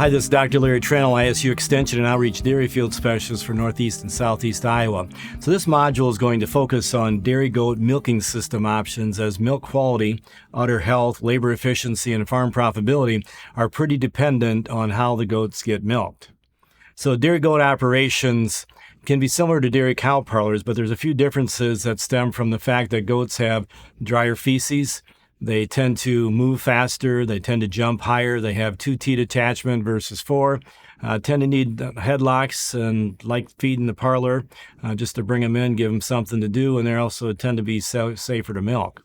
Hi, this is Dr. Larry Tranel, ISU Extension and Outreach Dairy Field Specialist for Northeast and Southeast Iowa. So this module is going to focus on dairy goat milking system options, as milk quality, udder health, labor efficiency, and farm profitability are pretty dependent on how the goats get milked. So dairy goat operations can be similar to dairy cow parlors, but there's a few differences that stem from the fact that goats have drier feces. They tend to move faster. They tend to jump higher. They have 2 teat attachment versus 4. Tend to need headlocks and like feeding the parlor just to bring them in, give them something to do, and they also tend to be safer to milk.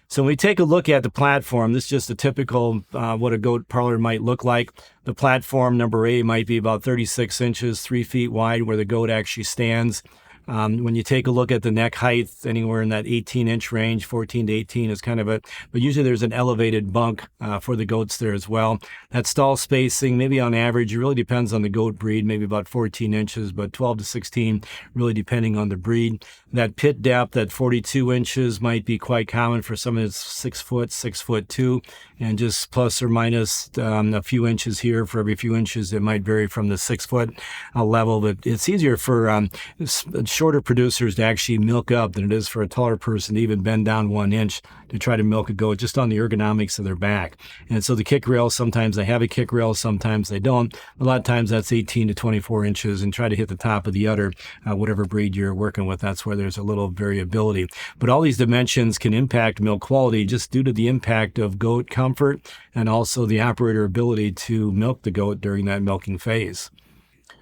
So when we take a look at the platform, this is just a typical what a goat parlor might look like. The platform, number A, might be about 36 inches, 3 feet wide, where the goat actually stands. When you take a look at the neck height, anywhere in that 18-inch range, 14 to 18 is kind of but usually there's an elevated bunk for the goats there as well. That stall spacing, maybe on average, it really depends on the goat breed, maybe about 14 inches, but 12 to 16, really depending on the breed. That pit depth at 42 inches might be quite common for some of it's 6 foot, 6'2", and just plus or minus a few inches here. For every few inches, it might vary from the 6 foot level, but it's easier for shorter producers to actually milk up than it is for a taller person to even bend down 1 inch to try to milk a goat, just on the ergonomics of their back. And so the kick rail, sometimes they have a kick rail, sometimes they don't. A lot of times that's 18 to 24 inches, and try to hit the top of the udder, whatever breed you're working with. That's where there's a little variability. But all these dimensions can impact milk quality just due to the impact of goat comfort and also the operator ability to milk the goat during that milking phase.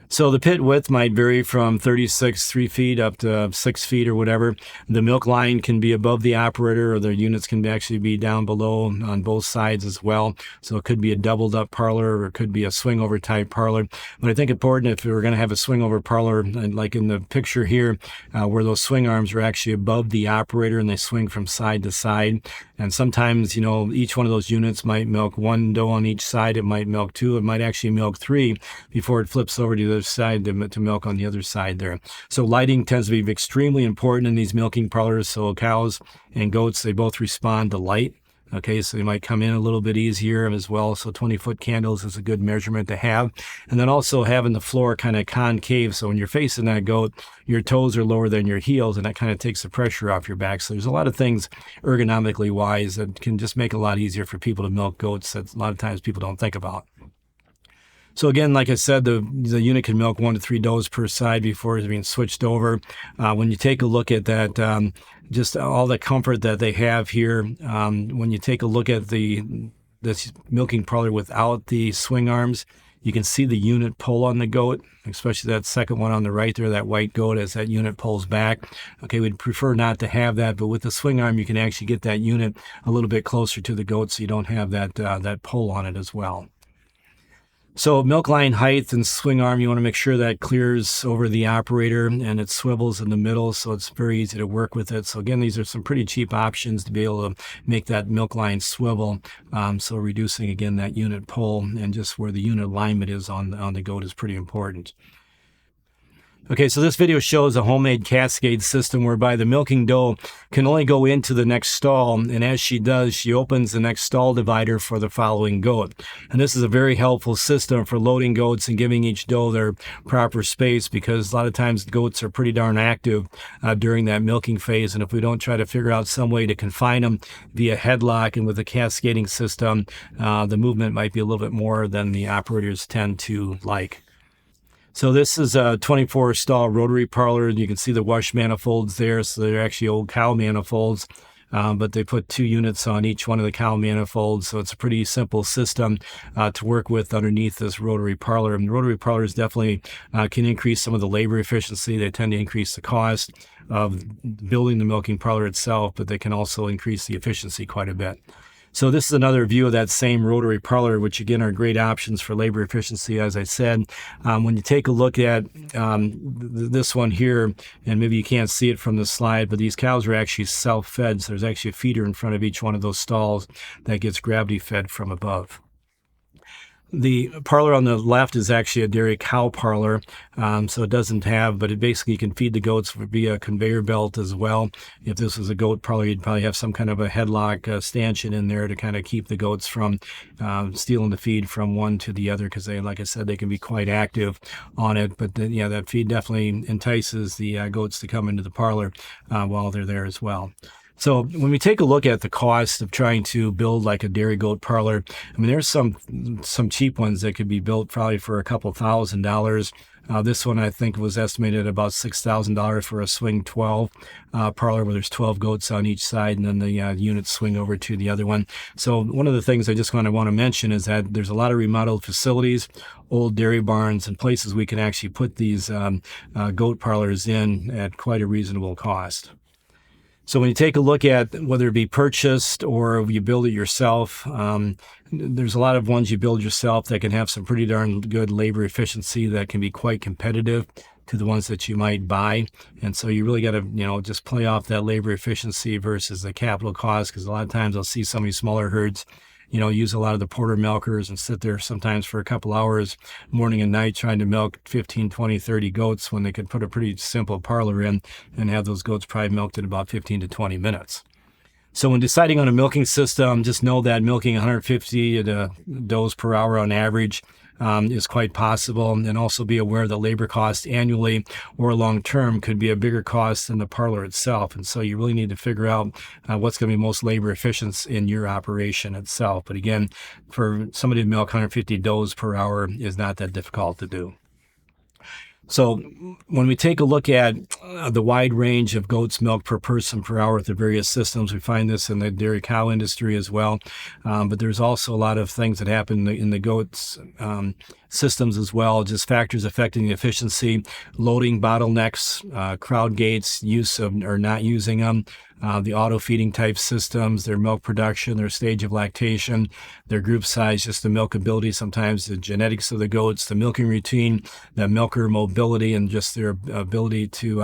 So the pit width might vary from 36, 3 feet up to 6 feet or whatever. The milk line can be above the operator, or the units can actually be down below on both sides as well. So it could be a doubled up parlor, or it could be a swing over type parlor. But I think important, if we're going to have a swing over parlor, like in the picture here, where those swing arms are actually above the operator and they swing from side to side. And sometimes, each one of those units might milk 1 doe on each side. It might milk 2. It might actually milk 3 before it flips over to the other side to milk on the other side there. So lighting tends to be extremely important in these milking parlors. So cows and goats, they both respond to light. Okay, so they might come in a little bit easier as well. So 20-foot candles is a good measurement to have. And then also having the floor kind of concave. So when you're facing that goat, your toes are lower than your heels, and that kind of takes the pressure off your back. So there's a lot of things ergonomically wise that can just make it a lot easier for people to milk goats that a lot of times people don't think about. So again, like I said, the unit can milk 1 to 3 does per side before it's being switched over. When you take a look at that, just all the comfort that they have here, when you take a look at this milking parlor without the swing arms, you can see the unit pull on the goat, especially that second one on the right there, that white goat, as that unit pulls back. Okay, we'd prefer not to have that, but with the swing arm, you can actually get that unit a little bit closer to the goat so you don't have that pull on it as well. So milk line height and swing arm, you want to make sure that clears over the operator and it swivels in the middle, so it's very easy to work with it. So again, these are some pretty cheap options to be able to make that milk line swivel. So reducing, again, that unit pull, and just where the unit alignment is on the goat is pretty important. Okay, so this video shows a homemade cascade system whereby the milking doe can only go into the next stall, and as she does, she opens the next stall divider for the following goat. And this is a very helpful system for loading goats and giving each doe their proper space, because a lot of times goats are pretty darn active during that milking phase, and if we don't try to figure out some way to confine them via headlock and with a cascading system, the movement might be a little bit more than the operators tend to like. So this is a 24-stall rotary parlor, and you can see the wash manifolds there. So they're actually old cow manifolds, but they put 2 units on each one of the cow manifolds. So it's a pretty simple system to work with underneath this rotary parlor. And the rotary parlors definitely can increase some of the labor efficiency. They tend to increase the cost of building the milking parlor itself, but they can also increase the efficiency quite a bit. So this is another view of that same rotary parlor, which again are great options for labor efficiency, as I said. When you take a look at this one here, and maybe you can't see it from the slide, but these cows are actually self-fed. So there's actually a feeder in front of each one of those stalls that gets gravity fed from above. The parlor on the left is actually a dairy cow parlor, so it doesn't have, but it basically you can feed the goats via a conveyor belt as well. If this was a goat parlor, you'd probably have some kind of a headlock stanchion in there to kind of keep the goats from stealing the feed from one to the other, because they, like I said, they can be quite active on it. But yeah, that feed definitely entices the goats to come into the parlor while they're there as well. So when we take a look at the cost of trying to build like a dairy goat parlor, I mean, there's some cheap ones that could be built probably for a couple $1,000s. This one I think was estimated at about $6,000 for a swing 12 parlor, where there's 12 goats on each side, and then the units swing over to the other one. So one of the things I just kind of want to mention is that there's a lot of remodeled facilities, old dairy barns, and places we can actually put these goat parlors in at quite a reasonable cost. So when you take a look at whether it be purchased or you build it yourself, there's a lot of ones you build yourself that can have some pretty darn good labor efficiency that can be quite competitive to the ones that you might buy. And so you really got to, just play off that labor efficiency versus the capital cost, because a lot of times I'll see some of these smaller herds use a lot of the porter milkers and sit there sometimes for a couple hours morning and night trying to milk 15, 20, 30 goats when they could put a pretty simple parlor in and have those goats probably milked in about 15 to 20 minutes. So when deciding on a milking system, just know that milking 150 does per hour on average is quite possible, and also be aware that labor cost annually or long term could be a bigger cost than the parlor itself. And so you really need to figure out what's going to be most labor efficient in your operation itself. But again, for somebody to milk 150 does per hour is not that difficult to do. So when we take a look at the wide range of goats milked per person per hour with the various systems, we find this in the dairy cow industry as well. But there's also a lot of things that happen in the goats systems as well, just factors affecting the efficiency, loading bottlenecks, crowd gates, use of or not using them, the auto feeding type systems, their milk production, their stage of lactation, their group size, just the milkability, sometimes the genetics of the goats, the milking routine, the milker mobility, and just their ability to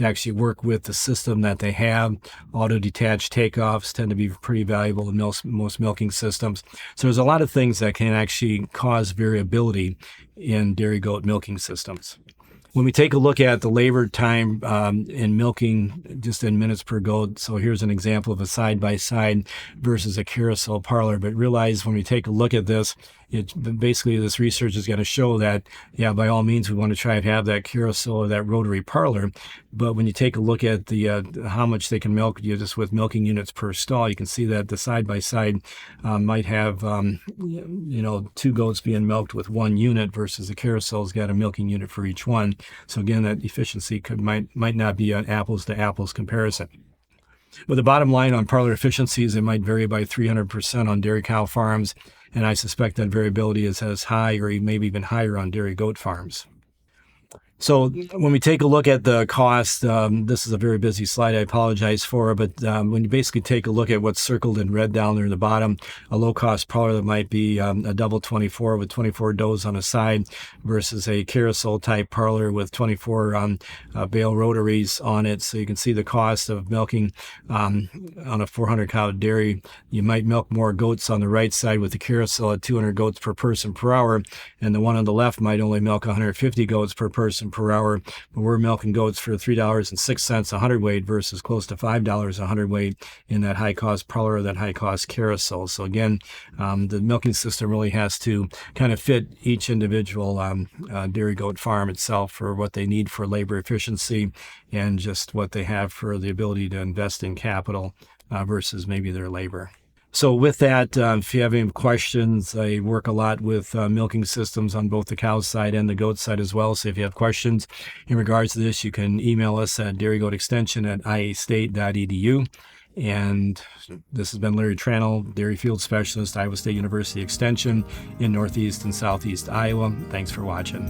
actually work with the system that they have. Auto detached takeoffs tend to be pretty valuable in most milking systems. So there's a lot of things that can actually cause variability in dairy goat milking systems. When we take a look at the labor time in milking, just in minutes per goat, so here's an example of a side-by-side versus a carousel parlor. But realize when we take a look at this, basically this research is going to show that, yeah, by all means, we want to try and have that carousel or that rotary parlor. But when you take a look at the how much they can milk just with milking units per stall, you can see that the side-by-side might have, two goats being milked with one unit versus the carousel's got a milking unit for each one. So again, that efficiency might not be an apples to apples comparison. But the bottom line on parlor efficiencies, it might vary by 300% on dairy cow farms, and I suspect that variability is as high or maybe even higher on dairy goat farms. So when we take a look at the cost, this is a very busy slide, I apologize for, but when you basically take a look at what's circled in red down there in the bottom, a low-cost parlor that might be a double 24 with 24 does on a side versus a carousel-type parlor with 24 bale rotaries on it. So you can see the cost of milking on a 400-cow dairy. You might milk more goats on the right side with the carousel at 200 goats per person per hour, and the one on the left might only milk 150 goats per person per hour, but we're milking goats for $3.06 a hundredweight versus close to $5 a hundredweight in that high-cost parlor or that high-cost carousel. So again, the milking system really has to kind of fit each individual dairy goat farm itself for what they need for labor efficiency and just what they have for the ability to invest in capital versus maybe their labor. So with that, if you have any questions, I work a lot with milking systems on both the cow side and the goat side as well. So if you have questions in regards to this, you can email us at dairygoatextension@iastate.edu. And this has been Larry Tranel, Dairy Field Specialist, Iowa State University Extension in Northeast and Southeast Iowa. Thanks for watching.